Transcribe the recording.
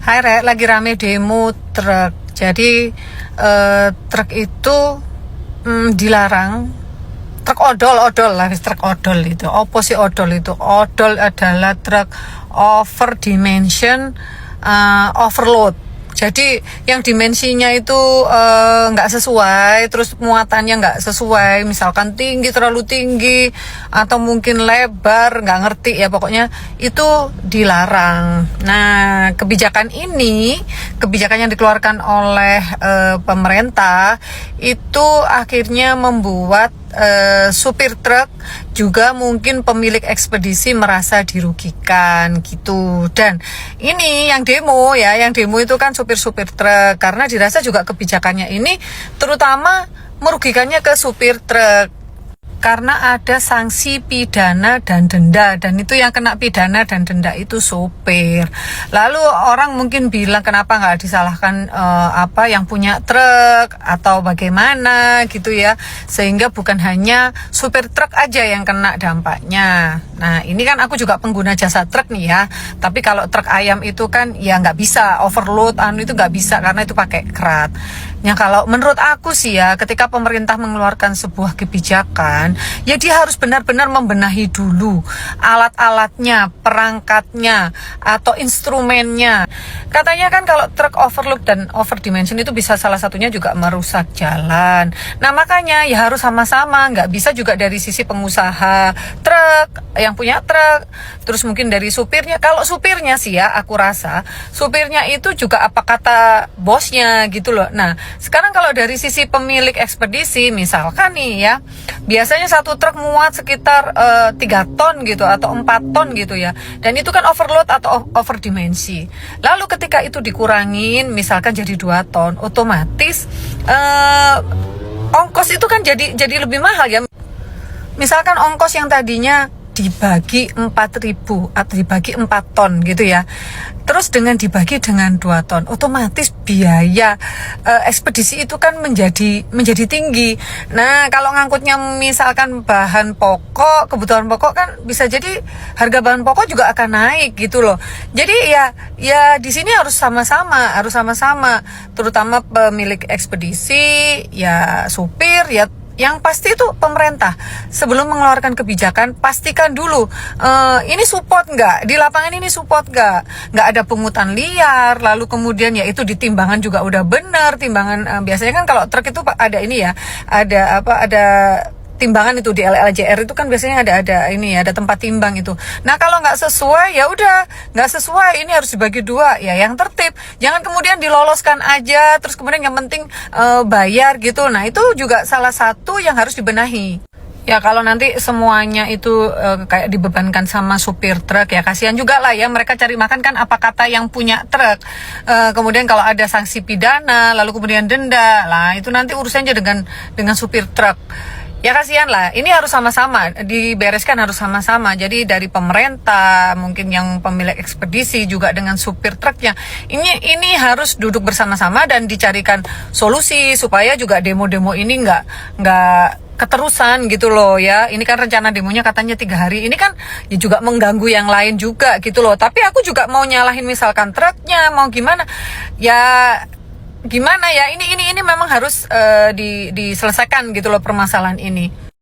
Hai Re, lagi rame demo truk. Jadi truk itu dilarang. Truk odol lah, truk odol itu. Apa sih odol itu? Odol adalah truk over dimension, overload. Jadi yang dimensinya itu nggak sesuai, terus muatannya nggak sesuai, misalkan tinggi, terlalu tinggi, atau mungkin lebar, nggak ngerti ya, pokoknya itu dilarang. Nah, kebijakan yang dikeluarkan oleh pemerintah itu akhirnya membuat supir truk juga mungkin pemilik ekspedisi merasa dirugikan gitu. Dan ini yang demo itu kan supir-supir truk, karena dirasa juga kebijakannya ini terutama merugikannya ke supir truk karena ada sanksi pidana dan denda, dan itu yang kena pidana dan denda itu supir. Lalu orang mungkin bilang kenapa nggak disalahkan yang punya truk atau bagaimana gitu ya, sehingga bukan hanya supir truk aja yang kena dampaknya. Nah, ini kan aku juga pengguna jasa truk nih ya, tapi kalau truk ayam itu kan ya nggak bisa overload, itu nggak bisa karena itu pakai kerat. Ya, kalau menurut aku sih ya, ketika pemerintah mengeluarkan sebuah kebijakan, ya dia harus benar-benar membenahi dulu alat-alatnya, perangkatnya, atau instrumennya. Katanya kan kalau truk overload dan overdimension itu bisa salah satunya juga merusak jalan. Nah, makanya ya harus sama-sama, nggak bisa juga dari sisi pengusaha truk, yang punya truk, terus mungkin dari supirnya. Kalau supirnya sih ya, aku rasa supirnya itu juga apa kata bosnya gitu loh. Nah, sekarang kalau dari sisi pemilik ekspedisi, misalkan nih ya, biasanya satu truk muat sekitar 3 ton gitu atau 4 ton gitu ya, dan itu kan overload atau overdimensi. Lalu ketika itu dikurangin misalkan jadi 2 ton, otomatis ongkos itu kan jadi lebih mahal ya. Misalkan ongkos yang tadinya dibagi 4.000 atau dibagi 4 ton gitu ya, terus dengan dibagi dengan 2 ton, otomatis biaya ekspedisi itu kan menjadi tinggi. Nah, kalau ngangkutnya misalkan bahan pokok, kebutuhan pokok, kan bisa jadi harga bahan pokok juga akan naik gitu loh. Jadi ya di sini harus sama-sama, terutama pemilik ekspedisi, ya supir, ya yang pasti itu pemerintah sebelum mengeluarkan kebijakan pastikan dulu ini support nggak, di lapangan ini support nggak ada pungutan liar, lalu kemudian ya itu di timbangan juga udah benar timbangan. Biasanya kan kalau truk itu ada ini ya, ada timbangan itu di LLJR itu kan biasanya ada ini ya, ada tempat timbang itu. Nah, kalau nggak sesuai ya udah nggak sesuai, ini harus dibagi 2 ya, yang tertib. Jangan kemudian diloloskan aja terus kemudian yang penting bayar gitu. Nah, itu juga salah satu yang harus dibenahi. Ya, kalau nanti semuanya itu kayak dibebankan sama supir truk, ya kasihan juga lah ya, mereka cari makan kan, apa kata yang punya truk. Kemudian kalau ada sanksi pidana lalu kemudian denda, lah itu nanti urusannya dengan supir truk. Ya kasihan lah, ini harus sama-sama dibereskan, harus sama-sama. Jadi dari pemerintah, mungkin yang pemilik ekspedisi juga dengan supir truknya, ini harus duduk bersama-sama dan dicarikan solusi supaya juga demo-demo ini nggak keterusan gitu loh ya. Ini kan rencana demonya katanya 3 hari, ini kan ya juga mengganggu yang lain juga gitu loh. Tapi aku juga mau nyalahin misalkan truknya, mau gimana ya, gimana ya, ini memang harus diselesaikan gitu loh permasalahan ini.